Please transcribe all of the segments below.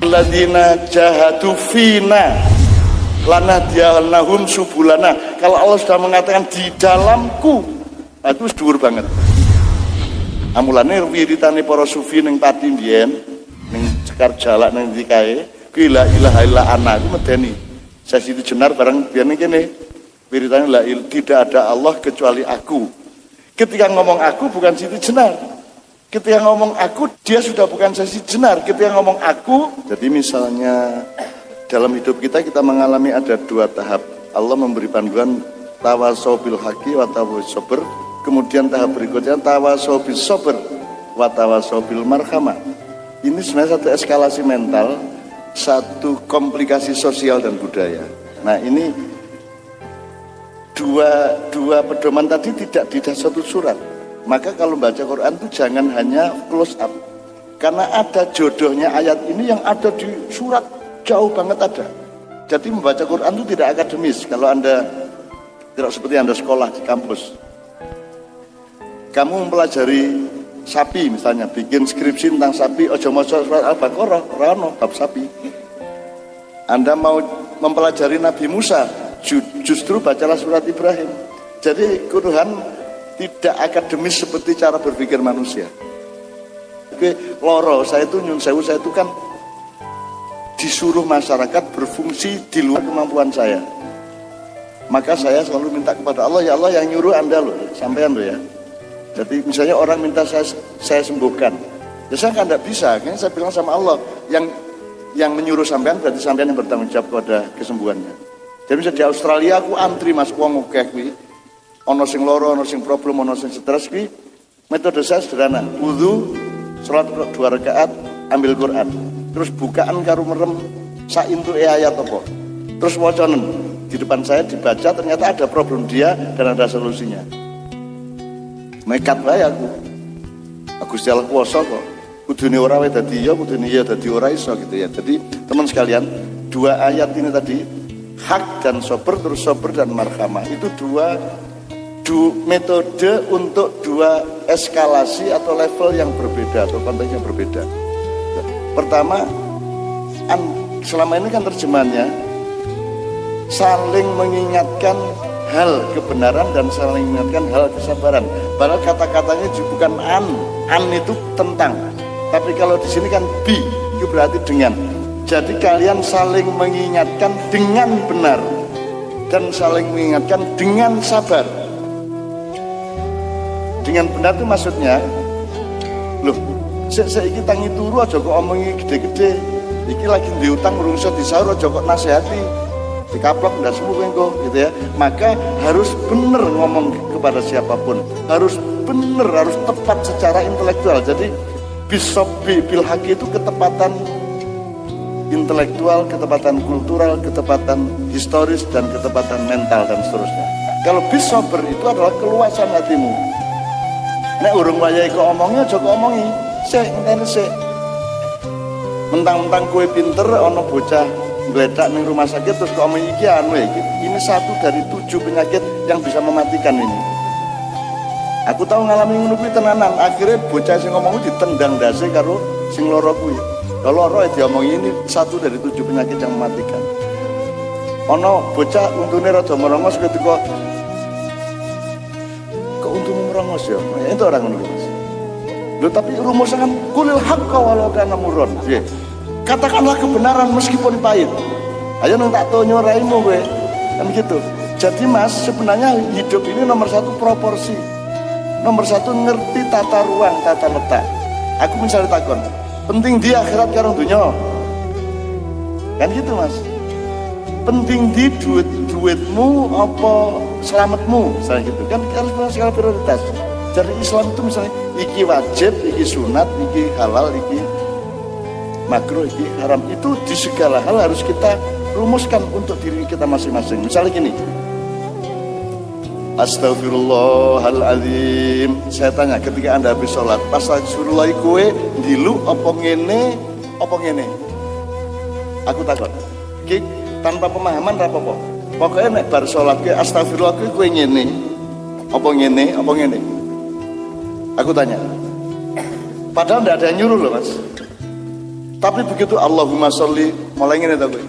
alladzina jahadu fina lanahdiyannahum subulana. Kalau Allah sudah mengatakan di dalamku, itu dhuwur banget. Amulane wiritane para sufi ning pati mbiyen ning cekar jalak ning ndi kae, ku la ilaha illa ana iku medeni. Saya Siti Jenar bareng biyen kene. Wiritane la tidak ada Allah kecuali aku. Ketika ngomong aku bukan Siti Jenar. Ketika ngomong aku dia sudah bukan Siti Jenar. Ketika ngomong aku, jadi misalnya dalam hidup kita mengalami ada dua tahap. Allah memberi panduan tawasau bil haqi wa tawasau sabr. Kemudian tahap berikutnya tawasau bis sabr wa tawasau bil marhamah. Ini sebenarnya satu eskalasi mental, satu komplikasi sosial dan budaya. Nah, ini dua pedoman tadi tidak di satu surat. Maka kalau baca Quran itu jangan hanya close up. Karena ada jodohnya ayat ini yang ada di surat jauh banget ada. Jadi membaca Quran itu tidak akademis. Kalau Anda tidak seperti Anda sekolah di kampus. Kamu mempelajari sapi misalnya, bikin skripsi tentang sapi, ojo maca surat Al-Baqarah, ora ono bab sapi. Anda mau mempelajari Nabi Musa, justru bacalah surat Ibrahim. Jadi Quran tidak akademis seperti cara berpikir manusia. Oke, loro, saya itu nyun sewu, saya itu kan disuruh masyarakat berfungsi di luar kemampuan saya. Maka saya selalu minta kepada Allah, ya Allah yang nyuruh Anda loh, sampean loh ya. Jadi misalnya orang minta saya sembuhkan, ya saya kan tidak bisa. Kan saya bilang sama Allah, yang menyuruh sampean berarti sampean yang bertanggung jawab kepada kesembuhannya. Jadi misalnya di Australia aku antri mas wong akeh kuwi, ono sing loro, ono sing problem, ono sing stres kuwi. Metode saya sederhana, wudu, salat 2 rakaat, ambil Quran, terus bukaan karo merem sak intuke ayat apa. Terus wacanen di depan saya dibaca, ternyata ada problem dia dan ada solusinya. Nekat wae aku. Gusti Allah kuwasa kok. Kudune ora wae dadi ya, kudune ya dadi ora iso gitu ya. Jadi teman sekalian, dua ayat ini tadi, hak dan sober, terus sober dan marhamah, itu dua metode untuk dua eskalasi atau level yang berbeda atau konteks yang berbeda. Pertama, selama ini kan terjemahannya saling mengingatkan hal kebenaran dan saling mengingatkan hal kesabaran. Padahal kata-katanya bukan an itu tentang. Tapi kalau di sini kan bi, itu berarti dengan. Jadi kalian saling mengingatkan dengan benar dan saling mengingatkan dengan sabar. Dengan benar itu maksudnya, loh, saya iki tangi turu aja kok omongi gede-gede. Iki lagi diutang merungso disaur aja kok nasihati. Dikaplok ndak semua engko gitu ya. Maka harus benar ngomong kepada siapapun. Harus benar, harus tepat secara intelektual. Jadi bil haqi itu ketepatan intelektual, ketepatan kultural, ketepatan historis dan ketepatan mental dan seterusnya. Kalau bis sober itu adalah keluasan hatimu. Nek urung wayahe kok omongnya aja kok omongi. Sik ngene sik. Mentang-mentang kowe pinter ana bocah geledak ning rumah sakit terus kok omong iki anu iki. Ini satu dari 7 penyakit yang bisa mematikan ini. Aku tahu ngalami ngono kuwi tenanan. Akhirnya bocah sing ngomong ditendang dase karo sing loro kuwi. Kalau loro diomongi ini satu dari 7 penyakit yang mematikan. Ana bocah untune rada merongos ketika kok untumu merongos ya. Itu orang ngono Mas. Loh tapi rumusnya kan kulil haqqa walau kana murran. Nggih. Katakanlah kebenaran meskipun pahit. Ayo nang tak tonyo raimu kowe. Kan gitu. Jadi Mas, sebenarnya hidup ini nomor 1 proporsi. Nomor 1 ngerti tata ruang, tata letak. Aku misalnya takon, penting di akhirat karo dunya. Kan gitu Mas. Penting di duitmu apa selamatmu, misalnya gitu. Kan harus punya skala prioritas. Jadi Islam itu misalnya iki wajib, iki sunat, iki halal, iki makruh, iki haram. Itu di segala hal harus kita rumuskan untuk diri kita masing-masing. Misalnya gini, Astaghfirullahaladzim. Saya tanya ketika Anda habis sholat, pas Astaghfirullah kowe ndilu apa ngene apa ngene? Aku takut iki tanpa pemahaman ra apa-apa. Pokoknya nek bar sholat ke Astaghfirullah kowe ngene apa ngene apa ngene? Aku tanya. Padahal tidak ada yang nyuruh loh Mas. Tapi begitu Allahumma sholli mulai ngene ta kowe.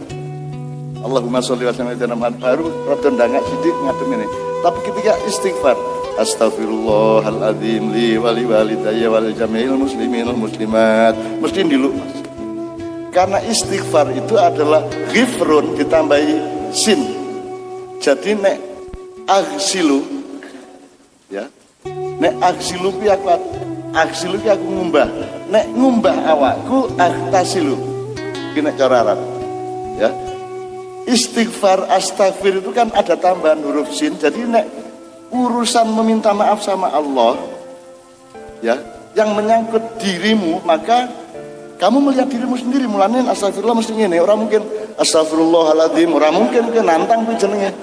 Allahumma sholli wa sallim ala Muhammad baru rada ndangak sithik ngadem ini. Tapi ketika istighfar, astaghfirullahaladzim li wa li walidayya wa li jami'il muslimin wal muslimat. Mesti diluk, Mas. Karena istighfar itu adalah ghifrun ditambahi sin. Jadi nek aghsilu ya. Nek aghsilu ki aku ngumbah. Nek ngumbah awakku aghtasilu. Ki nek cara Arab. Ya. Istighfar, astaghfir itu kan ada tambahan huruf sin. Jadi nek urusan meminta maaf sama Allah ya, yang menyangkut dirimu, maka kamu melihat dirimu sendiri. Mulane astagfirullah mesti ngene, ora mungkin astagfirullahaladzim, ora mungkin ke nantang kuwi jenenge.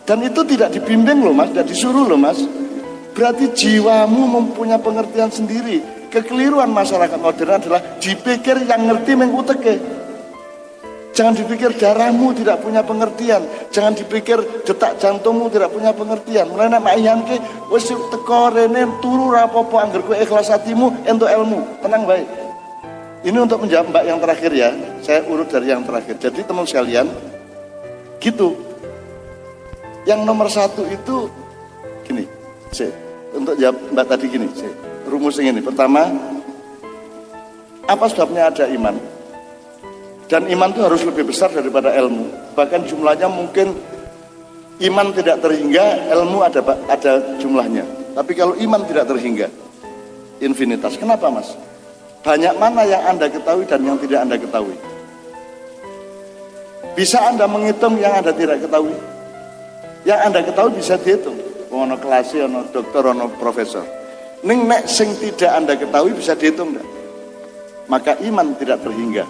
Dan itu tidak dibimbing loh Mas, tidak disuruh loh Mas. Berarti jiwamu mempunyai pengertian sendiri. Kekeliruan masyarakat modern adalah dipikir yang ngerti meng uteke. Jangan dipikir darahmu tidak punya pengertian. Jangan dipikir detak jantungmu tidak punya pengertian. Mulai nek mayanke wis teko rene turu ra apa-apa angger kowe ikhlas hatimu entuk ilmu. Tenang baik. Ini untuk menjawab Mbak yang terakhir ya. Saya urut dari yang terakhir. Jadi teman sekalian, gitu. Yang nomor satu itu gini. Untuk jawab Mbak tadi gini. Rumus ini. Pertama, apa sebabnya ada iman? Dan iman itu harus lebih besar daripada ilmu. Bahkan jumlahnya mungkin iman tidak terhingga, ilmu ada jumlahnya. Tapi kalau iman tidak terhingga, infinitas. Kenapa Mas? Banyak mana yang Anda ketahui dan yang tidak Anda ketahui? Bisa Anda menghitung yang Anda tidak ketahui? Yang Anda ketahui bisa dihitung. Ono kelas, ono dokter, ono profesor. Nek sing tidak Anda ketahui bisa dihitung enggak? Maka iman tidak terhingga.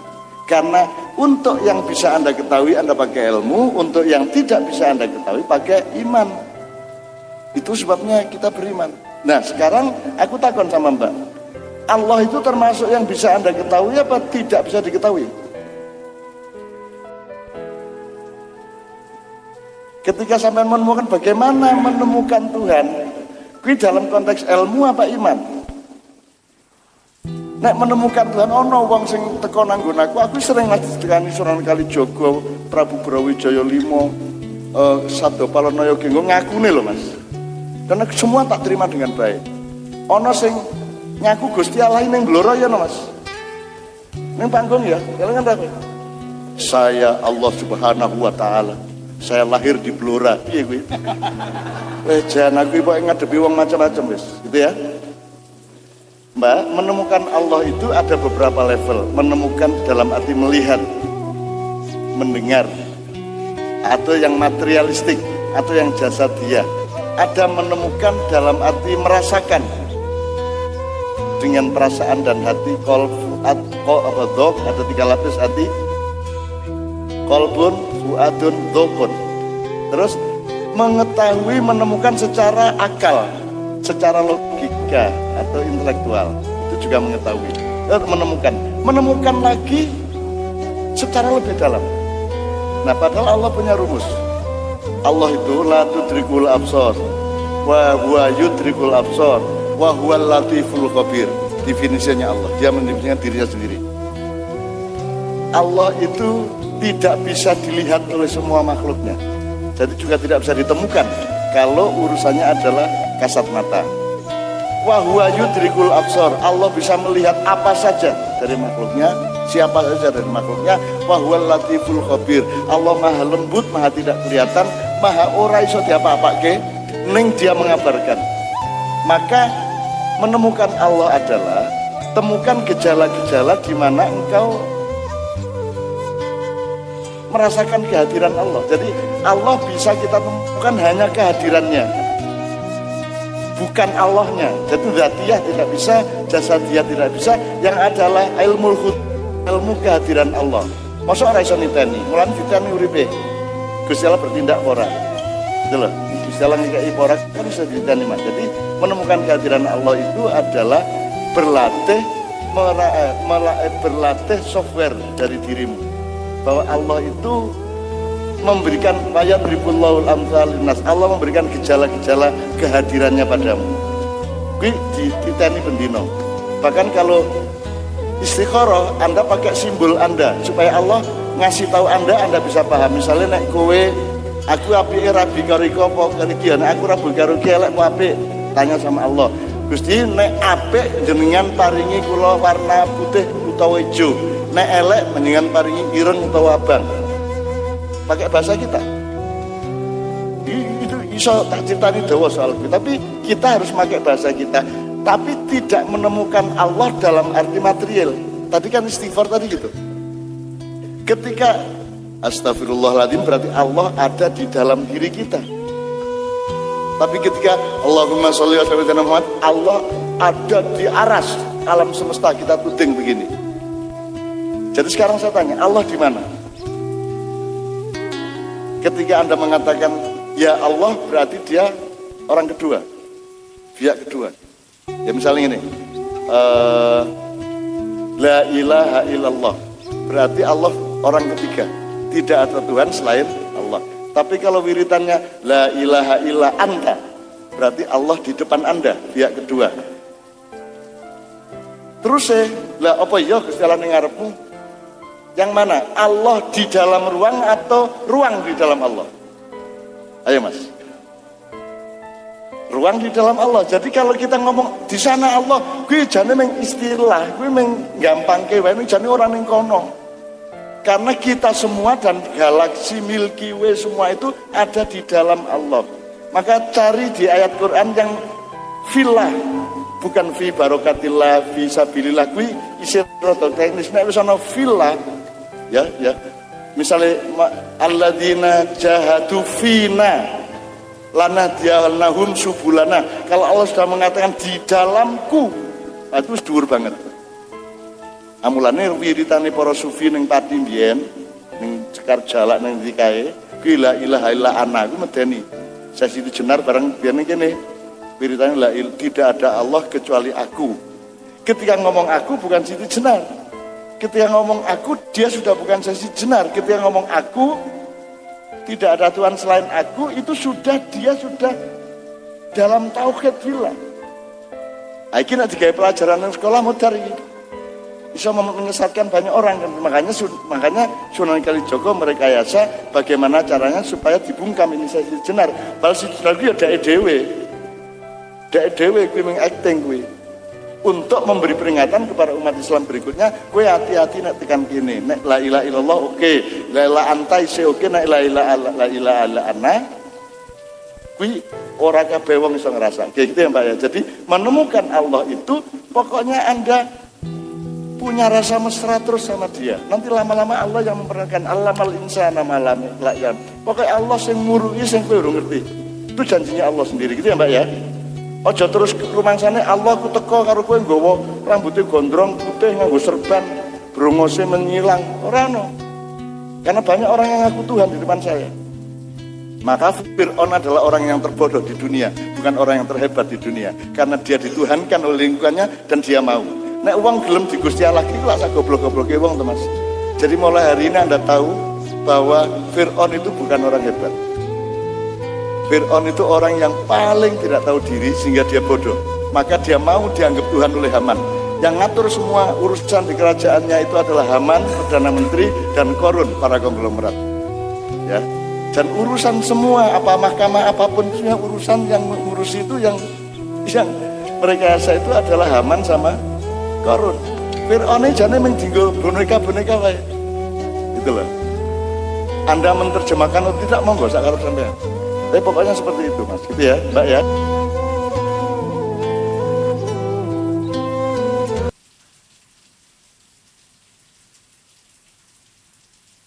Karena untuk yang bisa Anda ketahui Anda pakai ilmu, untuk yang tidak bisa Anda ketahui pakai iman. Itu sebabnya kita beriman. Nah sekarang aku takon sama Mbak, Allah itu termasuk yang bisa Anda ketahui apa tidak bisa diketahui? Ketika sampai menemukan bagaimana menemukan Tuhan, ini dalam konteks ilmu apa iman? Nek menemukan Tuhan, ono wong sing teko nanggon aku sering ngaji tekani Sunan Kalijaga, Prabu Brawijaya 5, Sabda Palana Yoga ngakune lho Mas. Dan semua tak terima dengan baik. Ono sing ngaku Gusti Allah ning Blora ya Mas. Ning panggung ya, kelingan ta? Saya Allah Subhanahu wa taala. Saya lahir di Blora. Piye kuwi? Jangan aku kok ngadepi wong macam-macam wis, gitu ya. Mbak, menemukan Allah itu ada beberapa level. Menemukan dalam arti melihat, mendengar, atau yang materialistik, atau yang jasadiah. Ada menemukan dalam arti merasakan dengan perasaan dan hati. Ada 3 lapis hati. Kolbun, fuadun, dhokun. Terus mengetahui, menemukan secara akal, secara logika atau intelektual, itu juga mengetahui. Menemukan lagi secara lebih dalam. Nah padahal Allah punya rumus. Allah itu la tudrikul absar wa huwa yudrikul absar wa huwal latiful khabir. Definisinya Allah, dia mendefinisikan dirinya sendiri. Allah itu tidak bisa dilihat oleh semua makhluknya, jadi juga tidak bisa ditemukan kalau urusannya adalah kasat mata. Wa huwa yudrikul absar, Allah bisa melihat apa saja dari makhluknya, siapa saja dari makhluknya. Wa huwal latiful khabir, Allah maha lembut, maha tidak kelihatan, maha ora iso diapa-apake, ning dia mengabarkan. Maka menemukan Allah adalah temukan gejala-gejala di mana engkau merasakan kehadiran Allah. Jadi Allah bisa kita temukan hanya kehadirannya, bukan Allahnya. Jadi dzatiyah tidak bisa, jasadiah tidak bisa. Yang adalah ilmu kehadiran Allah. Masa ora iso niteni, mulane diteni uripe. Gusti Allah bertindak ora. Gitu loh. Gusti Allah ngekeki ora kan bisa diteni Mas. Jadi menemukan kehadiran Allah itu adalah berlatih software dari dirimu. Bahwa Allah itu memberikan ayat ribullahul amsal linnas. Allah memberikan gejala-gejala kehadirannya padamu. Kuwi dititeni bendino. Bahkan kalau istikharah, Anda pakai simbol Anda supaya Allah ngasih tahu Anda bisa paham. Misalnya nek kowe aku apike rabi karo iku apa karo iki, nek aku rabi karo iki elek apa apik, tanya sama Allah. Gusti nek apik jenengan paringi kula warna putih utawa ijo, nek elek jenengan paringi ireng utawa abang. Pakai bahasa kita. Itu iso tak critani dawa soal itu, tapi kita harus pakai bahasa kita. Tapi tidak menemukan Allah dalam arti material. Tadi kan istighfar tadi gitu. Ketika astagfirullahaladzim berarti Allah ada di dalam diri kita. Tapi ketika Allahumma sholli ala sayyidina Muhammad, Allah ada di aras alam semesta, kita tuding begini. Jadi sekarang saya tanya, Allah di mana? Ketika Anda mengatakan ya Allah, berarti dia orang kedua, pihak kedua. Ya misalnya ini, la ilaha illallah, berarti Allah orang ketiga, tidak ada Tuhan selain Allah. Tapi kalau wiritannya la ilaha illa anta, berarti Allah di depan Anda, pihak kedua. Terus lah apa ya Gusti Allah ning ngarepmu? Yang mana? Allah di dalam ruang atau ruang di dalam Allah? Ayo Mas. Ruang di dalam Allah. Jadi kalau kita ngomong di sana Allah, gue jane meng istilah, gue meng gampangke wae jane ora ning kono. Karena kita semua dan galaksi Milky Way semua itu ada di dalam Allah. Maka cari di ayat Quran yang filah, bukan fi barokatillah, fi sabilillah, gue isi roto teknis. Nek wis ana filah, ya. Misalnya alladzina jahadu fina lanahdiyanahum subulana. Kalau Allah sudah mengatakan di dalamku, itu dhuwur banget. Amulane wiritane para sufi ning pati mbiyen, ning Cekar Jalak ning ndi kae, ku la ilaha illa ana ku medeni. Sesi itu jenar bareng biyen kene. Wiritane la tidak ada Allah kecuali aku. Ketika ngomong aku bukan Siti Jenar. Ketika ngomong aku dia sudah bukan Sesi Jenar. Ketika ngomong aku tidak ada Tuhan selain aku, itu dia sudah dalam tauhid billah. Iki nek digawe pelajaran nang sekolah modar iki. Bisa menyesatkan banyak orang kan. Makanya Sunan Kalijaga merekayasa bagaimana caranya supaya dibungkam ini Sesi Jenar. Bal Sesi Jenar ku ya dake dhewe kuwi mengacting kuwi. Untuk memberi peringatan kepada umat Islam berikutnya, kowe hati-hati nek tekan kene. Nek la ilaha illallah oke, la ilaha anta oke, nek la ilaha illa ana kuwi ora kabeh wong iso ngrasa. Kayak gitu ya Mbak ya. Jadi menemukan Allah itu pokoknya Anda punya rasa mesra terus sama dia. Nanti lama-lama Allah yang memperkenalkan allamal insana ma lam ya'lam. Pokoknya Allah sing nguruhi sing kowe ora ngerti. Itu janjinya Allah sendiri gitu ya Mbak ya. Aja terus rumangsane Allah ku teko karo kowe nggawa rambutnya gondrong putih nganggo serban, brongose menyilang. Ora ono. Karena banyak orang yang ngaku Tuhan di depan saya. Maka Fir'aun adalah orang yang terbodoh di dunia, bukan orang yang terhebat di dunia. Karena dia dituhankan oleh lingkungannya dan dia mau. Nek uang gelem di Gusti Allah iki lak sak goblok-gobloke wong to Mas. Jadi mulai hari ini Anda tahu bahwa Fir'aun itu bukan orang hebat. Fir'aun itu orang yang paling tidak tahu diri sehingga dia bodoh. Maka dia mau dianggap Tuhan oleh Haman. Yang ngatur semua urusan di kerajaannya itu adalah Haman, Perdana Menteri, dan Korun, para konglomerat. Ya. Dan urusan semua, apa mahkamah apapun itu urusan yang ngurus itu yang merekayasa itu adalah Haman sama Korun. Fir'aun jane mung dinggo boneka-boneka wae. Gitu loh. Anda menerjemahkan atau tidak monggo sak karep sampean. Tapi pokoknya seperti itu Mas, gitu ya Mbak ya.